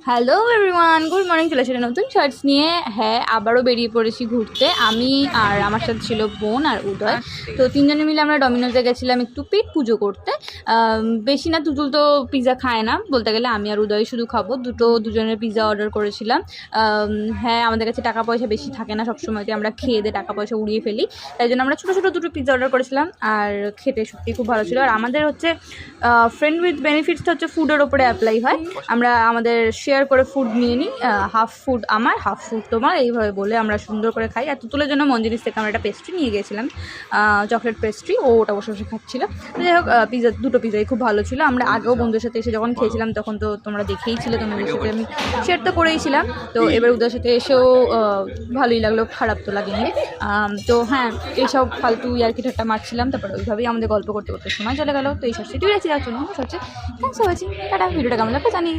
Hello everyone, good morning. চলে আসলে নতুন শর্টস নিয়ে। হ্যাঁ, আবারও বেরিয়ে পড়েছি ঘুরতে। আমি আর আমার সাথে ছিল বোন আর উদয়। তো তিনজনে মিলে আমরা ডমিনোজে গেছিলাম একটু পেট পুজো করতে। বেশি না, তুতুল তো পিৎজা খায় না বলতে গেলে, আমি আর উদয় শুধু খাবো। দুজনের পিৎজা অর্ডার করেছিলাম। হ্যাঁ, আমাদের কাছে টাকা পয়সা বেশি থাকে না, সবসময়তে আমরা খেয়ে দিয়ে টাকা পয়সা উড়িয়ে ফেলি। তাই জন্য আমরা ছোটো ছোটো দুটো পিৎজা অর্ডার করেছিলাম, আর খেতে সত্যি খুব ভালো ছিল। আর আমাদের হচ্ছে ফ্রেন্ড উইথ বেনিফিটসটা হচ্ছে ফুডের ওপরে অ্যাপ্লাই হয়। আমরা আমাদের শেয়ার করে ফুড নিয়ে নিই, হাফ ফুড আমার, হাফ ফুড তোমার, এইভাবে বলে আমরা সুন্দর করে খাই। আর তুতুলের জন্য মঞ্জিনিস থেকে আমরা একটা পেস্ট্রি নিয়ে গিয়েছিলাম, চকলেট পেস্ট্রি। ও ওটা বসে বসে খাচ্ছিলো। তো যাই হোক, দুটো পিৎজাই খুব ভালো ছিল। আমরা আগেও বন্ধুদের সাথে এসে যখন খেয়েছিলাম তখন তো তোমরা দেখেই ছিলে, তোমাদের সাথে আমি শেয়ার তো করেইছিলাম। তো এবার ওদের সাথে এসেও ভালোই লাগলো, খারাপ তো লাগেনি। তো হ্যাঁ, এইসব ফালতু ইয়ার্কি ঠাট্টা মারছিলাম, তারপরে ওইভাবেই আমাদের গল্প করতে করতে সময় চলে গেলো। তো এই সব সেটি রয়েছে যার জন্য হচ্ছে থ্যাংকস ফর ওয়াচিং। টাটা। ভিডিওটা কেমন লাগবে জানি।